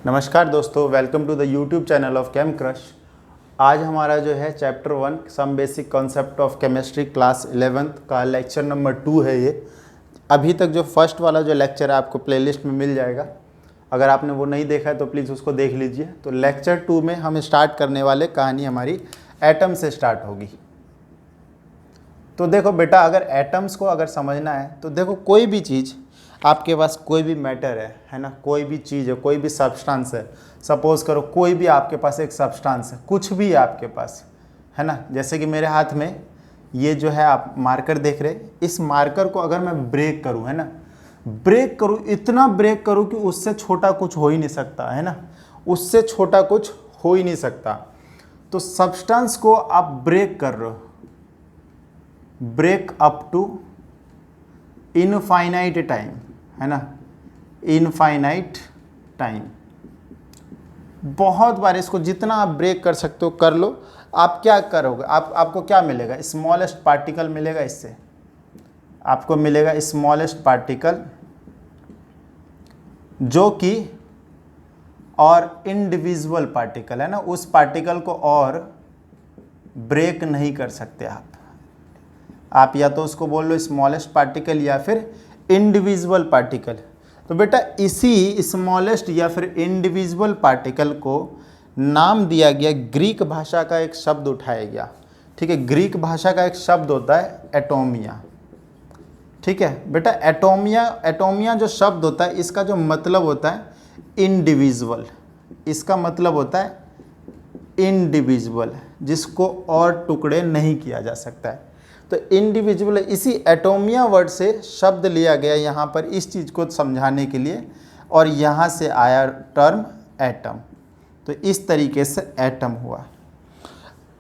नमस्कार दोस्तों, welcome to the YouTube channel of chem crush. आज हमारा जो है chapter 1 some basic concept of chemistry class 11th का लेक्चर नंबर 2 है ये। अभी तक जो फर्स्ट वाला जो लेक्चर है आपको प्लेलिस्ट में मिल जाएगा, अगर आपने वो नहीं देखा है तो प्लीज़ उसको देख लीजिए। तो लेक्चर 2 में हम स्टार्ट करने वाले कहानी हमारी एटम से स्टार्ट होगी। तो देखो बेटा, अगर एटम्स को अगर समझना है तो देखो, कोई भी चीज़ आपके पास, कोई भी मैटर है ना, कोई भी चीज़ है, कोई भी सब्सटेंस है, सपोज करो कोई भी आपके पास एक सब्सटेंस है, कुछ भी है आपके पास, है ना। जैसे कि मेरे हाथ में ये जो है आप मार्कर देख रहे, इस मार्कर को अगर मैं ब्रेक करूं, है ना, ब्रेक करूं, इतना ब्रेक करूं कि उससे छोटा कुछ हो ही नहीं सकता, है ना, उससे छोटा कुछ हो ही नहीं सकता। तो सब्सटेंस को आप ब्रेक कर रहे हो, break up to infinite time, है ना, इनफाइनाइट टाइम। बहुत बार इसको जितना आप ब्रेक कर सकते हो कर लो। आप क्या करोगे, आपको क्या मिलेगा, स्मॉलेस्ट पार्टिकल मिलेगा। इससे आपको मिलेगा स्मॉलेस्ट पार्टिकल, जो कि और इंडिविजुअल पार्टिकल, है ना, उस पार्टिकल को और ब्रेक नहीं कर सकते आप या तो उसको बोल लो स्मॉलेस्ट पार्टिकल या फिर इंडिविजुअल पार्टिकल। तो बेटा इसी स्मॉलेस्ट या फिर इंडिविजुअल पार्टिकल को नाम दिया गया, ग्रीक भाषा का एक शब्द उठाया गया। ठीक है, ग्रीक भाषा का एक शब्द होता है एटोमिया। ठीक है बेटा, एटोमिया जो शब्द होता है, इसका जो मतलब होता है इंडिविजुअल। इसका मतलब होता है इंडिविजुअल, जिसको और टुकड़े नहीं किया जा सकता है। तो इंडिविजुअल, इसी एटोमिया वर्ड से शब्द लिया गया यहाँ पर इस चीज़ को समझाने के लिए, और यहाँ से आया टर्म एटम। तो इस तरीके से एटम हुआ।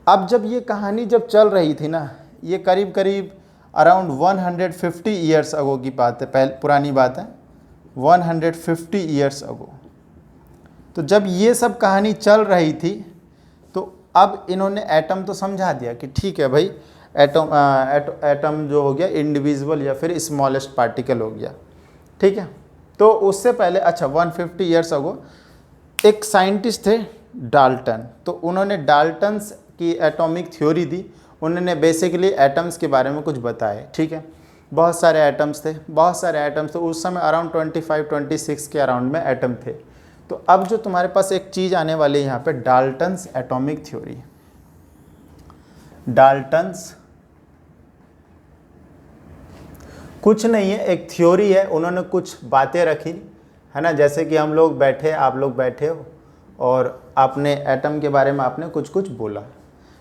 अब जब ये कहानी जब चल रही थी ना, ये करीब करीब अराउंड 150 ईयर्स अगो की बात है, पुरानी बात है, 150 ईयर्स अगो। तो जब ये सब कहानी चल रही थी तो अब इन्होंने एटम तो समझा दिया कि ठीक है भाई, एटम जो हो गया इंडिविजुअल या फिर स्मॉलेस्ट पार्टिकल हो गया। ठीक है, तो उससे पहले, अच्छा 150 ईयर्स अगो एक साइंटिस्ट थे डाल्टन। तो उन्होंने डाल्टन्स की एटॉमिक थ्योरी दी। उन्होंने बेसिकली एटम्स के बारे में कुछ बताए। ठीक है, बहुत सारे एटम्स थे, उस समय अराउंड 25-26 के अराउंड में एटम थे। तो अब जो तुम्हारे पास एक चीज़ आने वाली है यहाँ पे, डाल्टन्स एटॉमिक थ्योरी। डाल्टन्स कुछ नहीं है, एक थ्योरी है। उन्होंने कुछ बातें रखी, है ना, जैसे कि हम लोग बैठे, आप लोग बैठे हो और आपने एटम के बारे में आपने कुछ कुछ बोला।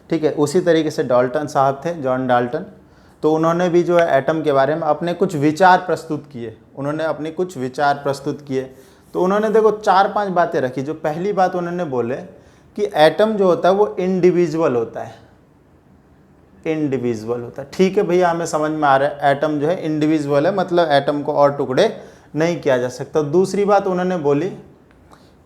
ठीक है, उसी तरीके से डाल्टन साहब थे, जॉन डाल्टन। तो उन्होंने भी जो है एटम के बारे में अपने कुछ विचार प्रस्तुत किए। तो उन्होंने देखो 4-5 बातें रखी। जो पहली बात उन्होंने बोले कि एटम जो होता है वो इंडिविजुअल होता है। ठीक है भैया, हमें समझ में आ रहा है, एटम जो है इंडिविजुअल है, मतलब एटम को और टुकड़े नहीं किया जा सकता। दूसरी बात उन्होंने बोली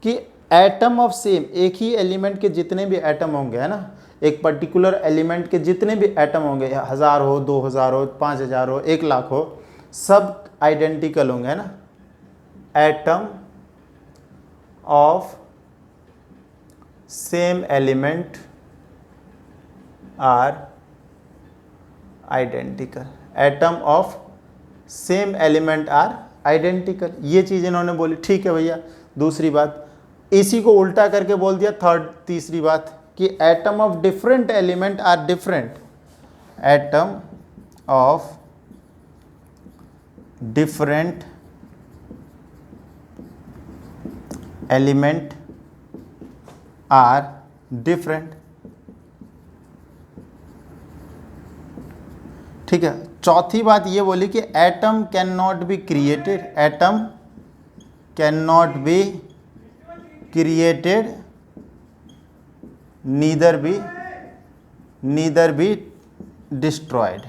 कि एटम ऑफ सेम, एक ही एलिमेंट के जितने भी एटम होंगे, है ना, एक पर्टिकुलर एलिमेंट के जितने भी एटम होंगे, 1000 हो, 2000 हो, 5000 हो, 1 लाख हो, सब आइडेंटिकल होंगे, है ना। Atom of same element are identical. Atom of same element are identical, ये चीज़ इन्होंने बोली। ठीक है भैया। दूसरी बात, इसी को उल्टा करके बोल दिया तीसरी बात कि atom of different element are different. Atom of different element are different. ठीक है। चौथी बात ये बोली कि atom can not be created, atom can not be created, neither be destroyed.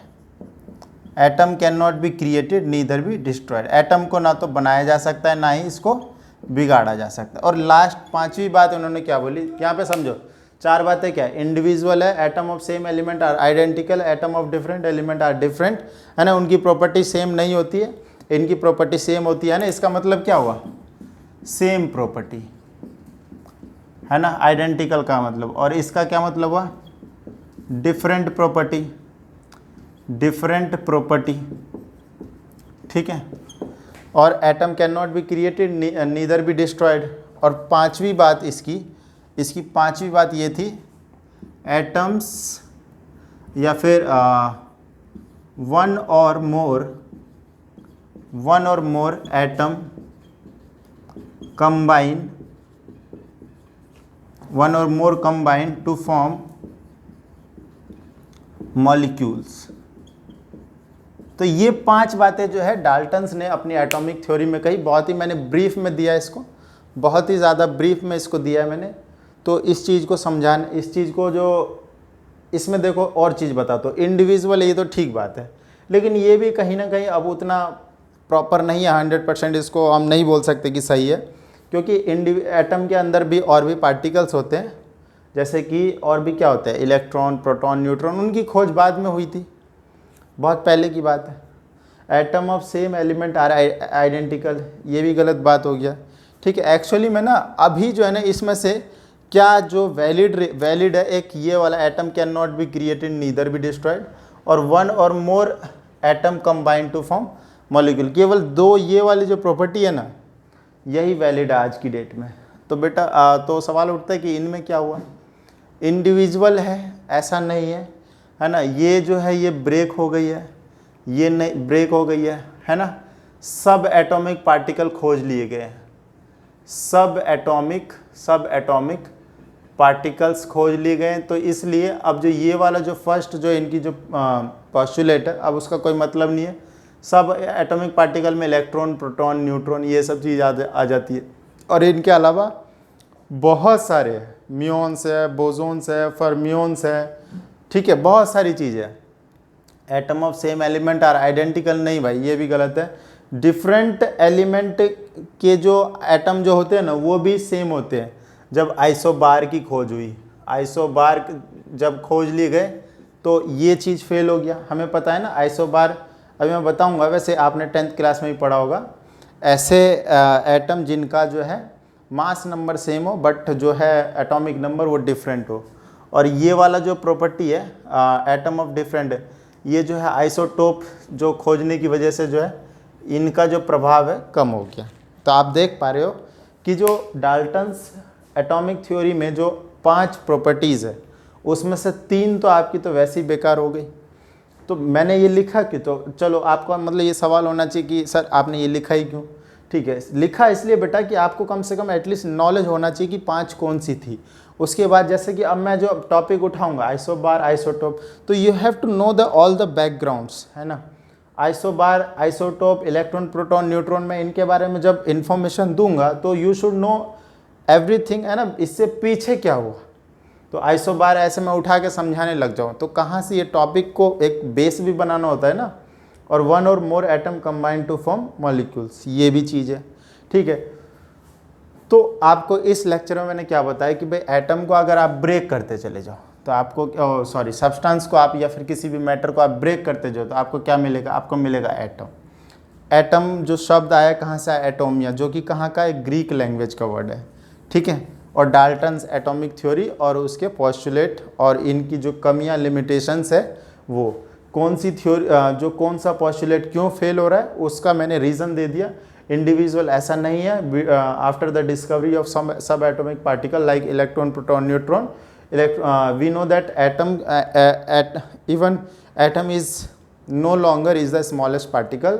Atom can not be created neither be destroyed. Atom को ना तो बनाया जा सकता है, ना ही इसको बिगाड़ा जा सकता है। और लास्ट 5वीं बात उन्होंने क्या बोली, यहाँ पे समझो, 4 बातें क्या है, इंडिविजुअल है, atom of same element are identical, atom of different element are different, है ना, उनकी प्रॉपर्टी सेम नहीं होती है, इनकी प्रॉपर्टी सेम होती है ना। इसका मतलब क्या हुआ, सेम प्रॉपर्टी, है ना, आइडेंटिकल का मतलब, और इसका क्या मतलब हुआ, डिफरेंट प्रॉपर्टी, डिफरेंट प्रॉपर्टी, ठीक है। और atom can not be created neither be destroyed. और पांचवी बात इसकी पांचवी बात ये थी, एटम्स या फिर वन और मोर एटम कंबाइन, वन और मोर कंबाइन टू फॉर्म मॉलिक्यूल्स। तो ये 5 बातें जो है डाल्टन्स ने अपनी एटॉमिक थ्योरी में कही। बहुत ही मैंने ब्रीफ में दिया इसको, बहुत ही ज़्यादा ब्रीफ में इसको दिया है मैंने। तो इस चीज़ को समझाने, इस चीज़ को जो इसमें देखो और चीज़ बता, तो इंडिविजुअल ये तो ठीक बात है, लेकिन ये भी कहीं ना कहीं अब उतना प्रॉपर नहीं है, 100% इसको हम नहीं बोल सकते कि सही है, क्योंकि एटम के अंदर भी और भी पार्टिकल्स होते हैं, जैसे कि और भी क्या होते हैं, इलेक्ट्रॉन, प्रोटॉन, न्यूट्रॉन, उनकी खोज बाद में हुई थी, बहुत पहले की बात है। Atom of same element are identical, ये भी गलत बात हो गया, ठीक है। एक्चुअली में ना अभी जो है ना इसमें से क्या जो वैलिड है, एक ये वाला atom can not be created neither be destroyed, और वन और more atom combine to form molecule, केवल 2 ये वाली जो प्रॉपर्टी है ना, यही वैलिड है आज की डेट में। तो बेटा तो सवाल उठता है कि इनमें क्या हुआ, इंडिविजुअल है, ऐसा नहीं है ना, ये जो है ये ब्रेक हो गई है, ये नहीं ब्रेक हो गई है ना। सब एटॉमिक पार्टिकल खोज लिए गए हैं, सब एटॉमिक पार्टिकल्स खोज लिए गए हैं। तो इसलिए अब जो ये वाला जो फर्स्ट जो इनकी जो पोस्टुलेट है, अब उसका कोई मतलब नहीं है। सब एटॉमिक पार्टिकल में इलेक्ट्रॉन, प्रोटॉन, न्यूट्रॉन, ये सब चीज़ आ जाती है। और इनके अलावा बहुत सारे म्यून्स है, बोसोन्स है, फर्मियोन्स है, ठीक है, बहुत सारी चीज़ें। Atom of same element are identical, नहीं भाई ये भी गलत है। डिफरेंट एलिमेंट के जो एटम जो होते हैं ना, वो भी सेम होते हैं। जब आइसोबार की खोज हुई, आइसोबार जब खोज लिए गए तो ये चीज़ फेल हो गया। हमें पता है ना आइसोबार, अभी मैं बताऊंगा, वैसे आपने 10th क्लास में ही पढ़ा होगा, ऐसे एटम जिनका जो है मास नंबर सेम हो बट जो है एटॉमिक नंबर वो डिफरेंट हो। और ये वाला जो प्रॉपर्टी है एटम ऑफ डिफरेंट, ये जो है आइसोटोप जो खोजने की वजह से जो है इनका जो प्रभाव है कम हो गया। तो आप देख पा रहे हो कि जो डाल्टन्स एटॉमिक थ्योरी में जो 5 प्रॉपर्टीज़ है, उसमें से 3 तो आपकी तो वैसे ही बेकार हो गई। तो मैंने ये लिखा कि, तो चलो आपका मतलब ये सवाल होना चाहिए कि सर आपने ये लिखा ही क्यों, ठीक है, लिखा इसलिए बेटा कि आपको कम से कम एटलीस्ट नॉलेज होना चाहिए कि 5 कौन सी थी। उसके बाद जैसे कि अब मैं जो टॉपिक उठाऊंगा आइसोबार, आइसोटोप, तो you have to know the all the backgrounds, है ना। Isobar, isotope, electron, proton, neutron, में इनके बारे में जब इन्फॉर्मेशन दूंगा तो यू शुड नो एवरीथिंग, है ना, इससे पीछे क्या हुआ। तो आइसोबार ऐसे मैं उठा के समझाने लग जाऊँ तो कहाँ से ये टॉपिक को एक बेस भी बनाना होता है ना। और वन और more atom combine to form molecules, ये भी चीज़ है, ठीक है। तो आपको इस लेक्चर में मैंने क्या बताया कि भाई एटम को अगर आप ब्रेक करते चले जाओ तो आपको सब्सटेंस को आप या फिर किसी भी मैटर को आप ब्रेक करते जाओ तो आपको क्या मिलेगा, आपको मिलेगा एटम। एटम जो शब्द आया कहाँ से आया, एटोमिया, जो कि कहाँ का एक ग्रीक लैंग्वेज का वर्ड है, ठीक है। और डाल्टन्स एटॉमिक थ्योरी और उसके पोस्टुलेट और इनकी जो कमियां, लिमिटेशंस है, वो कौन सी थ्योरी, जो कौन सा पोस्टुलेट क्यों फेल हो रहा है उसका मैंने रीज़न दे दिया। इंडिविजुअल ऐसा नहीं है। After the discovery of subatomic particle like electron, proton, neutron, we know that atom is no longer is the smallest particle,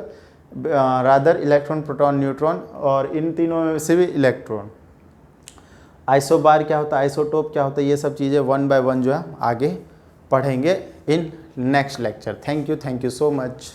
rather electron, proton, neutron, और इन तीनों में से भी इलेक्ट्रॉन। आइसोबार क्या होता है, आइसोटोप क्या होता है, ये सब चीज़ें 1 by 1 जो है आगे पढ़ेंगे in next lecture. Thank you so much.